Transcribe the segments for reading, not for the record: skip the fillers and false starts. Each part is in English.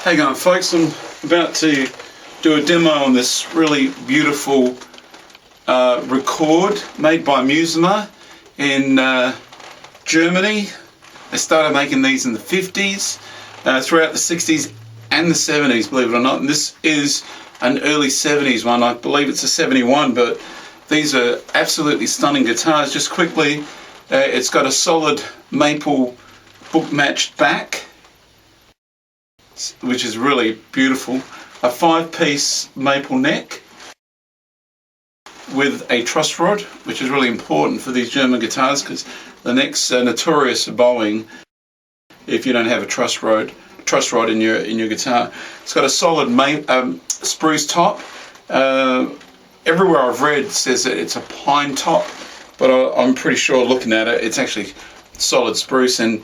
Hey going folks, I'm about to do a demo on this really beautiful record made by Musima in Germany. They started making these in the 50s, throughout the 60s and the 70s, believe it or not. And this is an early 70s one. I believe it's a 71, but these are absolutely stunning guitars. Just quickly, it's got a solid maple book matched back, which is really beautiful. A 5-piece maple neck with a truss rod, which is really important for these German guitars because the neck's notorious for bowing if you don't have a truss rod in your guitar. It's got a solid spruce top. Everywhere I've read says that it's a pine top, but I'm pretty sure looking at it, it's actually solid spruce. And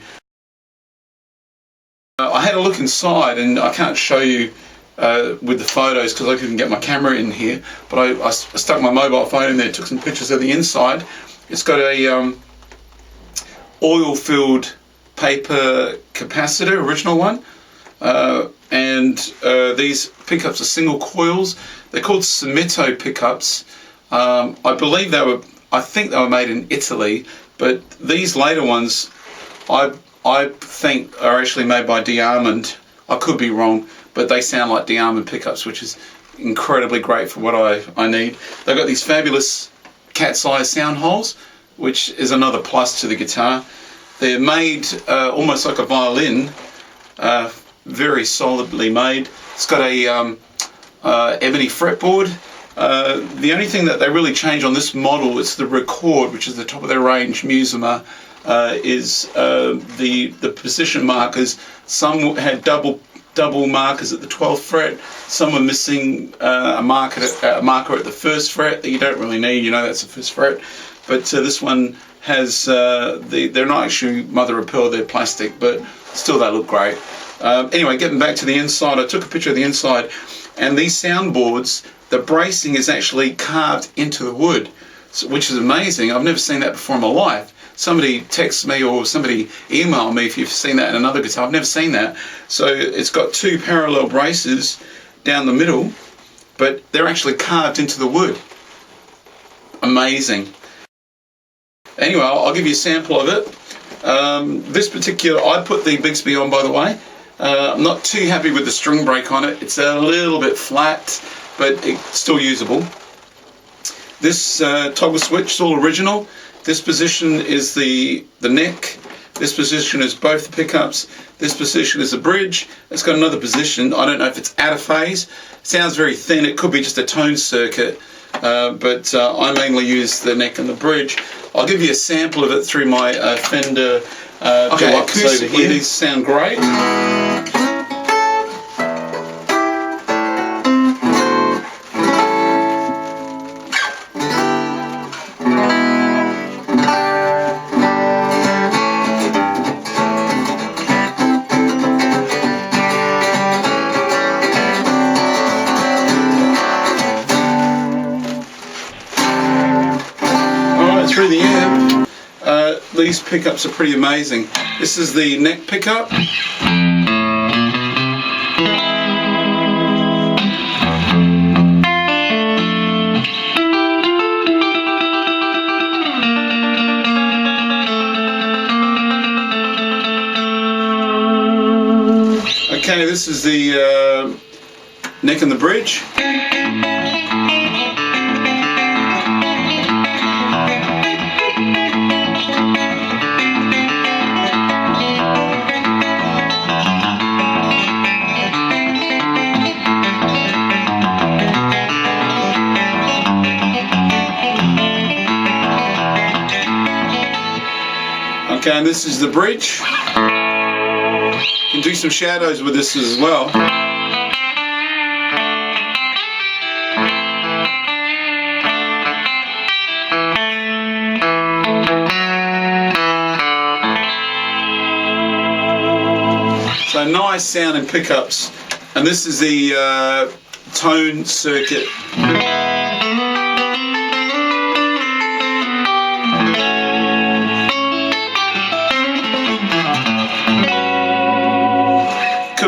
I had a look inside, and I can't show you with the photos because I couldn't get my camera in here, but I stuck my mobile phone in there, took some pictures of the inside. It's got a oil-filled paper capacitor, original one, and these pickups are single coils. They're called Cemento pickups. I think they were made in Italy, but these later ones I think are actually made by DeArmond. I could be wrong, but they sound like DeArmond pickups, which is incredibly great for what I need. They've got these fabulous cat's-eye sound holes, which is another plus to the guitar. They're made almost like a violin, very solidly made. It's got a ebony fretboard. The only thing that they really change on this model is the Record, which is the top of their range Musima, is the position markers. Some had double markers at the 12th fret. Some were missing a marker at the 1st fret that you don't really need. You know that's the 1st fret. But this one has they're not actually mother of pearl. They're plastic, but still they look great. Anyway, getting back to the inside, I took a picture of the inside, and these soundboards, the bracing is actually carved into the wood, which is amazing. I've never seen that before in my life. Somebody text me or somebody email me if you've seen that in another guitar. I've never seen that. So it's got 2 parallel braces down the middle, but they're actually carved into the wood. Amazing. Anyway, I'll give you a sample of it. This particular, I put the Bixby on, by the way. I'm not too happy with the string break on it. It's a little bit flat, but it's still usable. This toggle switch is all original. This position is the neck. This position is both the pickups. This position is the bridge. It's got another position. I don't know if it's out of phase. Sounds very thin. It could be just a tone circuit, but I mainly use the neck and the bridge. I'll give you a sample of it through my Fender jacks over here. These sound great. Through the amp, these pickups are pretty amazing. This is the neck pickup. Okay, this is the neck and the bridge. Okay, and this is the bridge. You can do some shadows with this as well. So nice sound and pickups. And this is the tone circuit.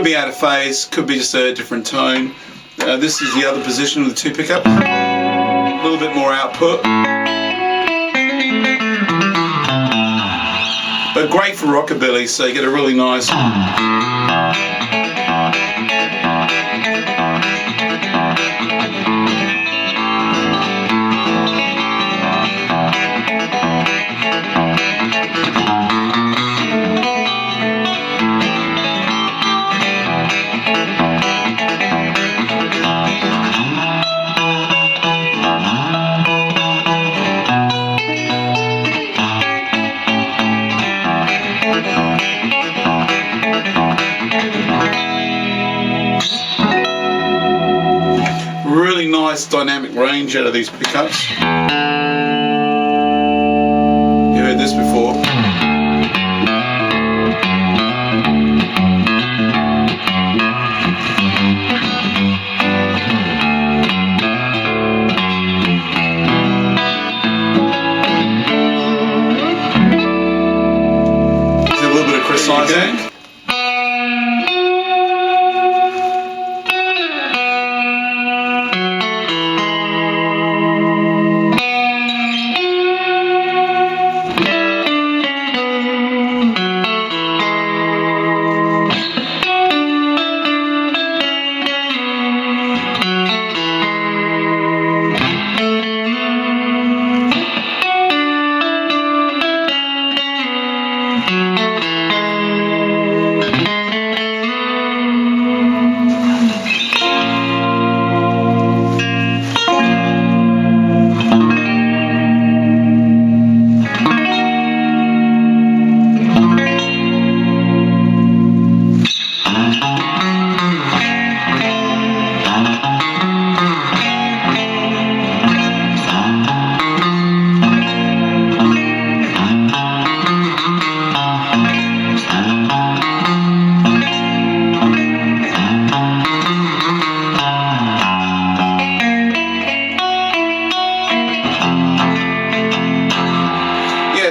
be out of phase, could be just a different tone. This is the other position of the two pickups. A little bit more output. But great for rockabilly, so you get a really nice... Really nice dynamic range out of these pickups. You heard this before. There's a little bit of precise.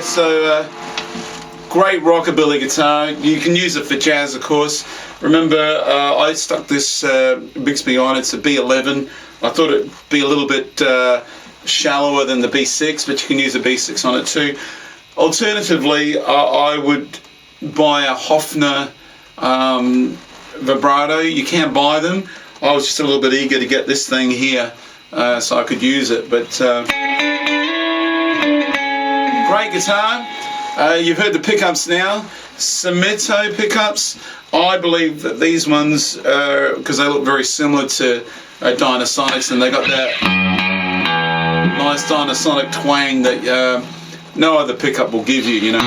So great rockabilly guitar. You can use it for jazz, of course. Remember, I stuck this Bixby on. It's a B11. I thought it'd be a little bit shallower than the B6, but you can use a B6 on it too. Alternatively, I would buy a Hofner vibrato. You can't buy them. I was just a little bit eager to get this thing here so I could use it, but great guitar. You've heard the pickups now. Summito pickups. I believe that these ones, because they look very similar to Dynasonics, and they got that nice Dynasonic twang that no other pickup will give you, you know.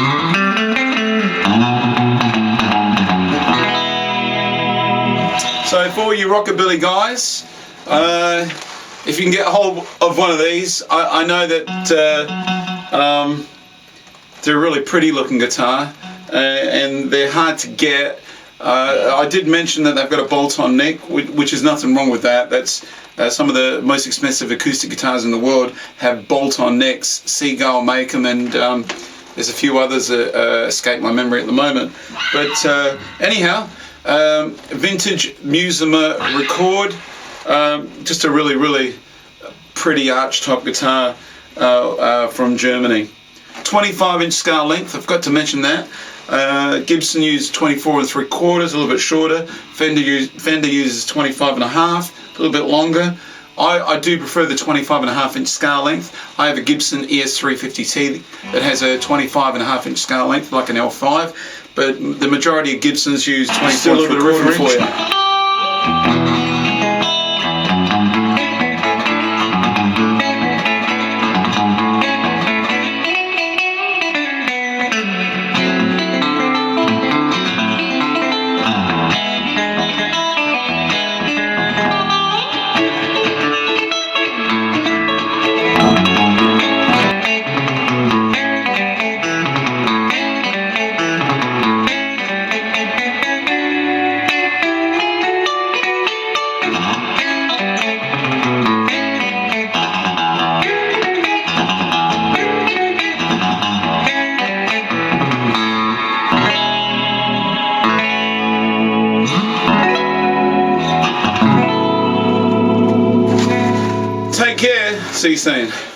So for all you rockabilly guys, if you can get a hold of one of these, I know that they're a really pretty looking guitar, and they're hard to get. I did mention that they've got a bolt-on neck, which is nothing wrong with that. That's some of the most expensive acoustic guitars in the world have bolt-on necks. Seagull make them, and there's a few others that escape my memory at the moment. But anyhow, Vintage Musima Record, just a really pretty Archtop guitar from Germany. 25-inch scale length, I forgot to mention that. Gibson used 24 3/4, a little bit shorter. Fender uses 25 1/2, a little bit longer. I do prefer the 25 1/2 inch scale length. I have a Gibson ES350T that has a 25 1/2 inch scale length, like an L5, but the majority of Gibsons use 24 3/4 for you. Take care. See you soon.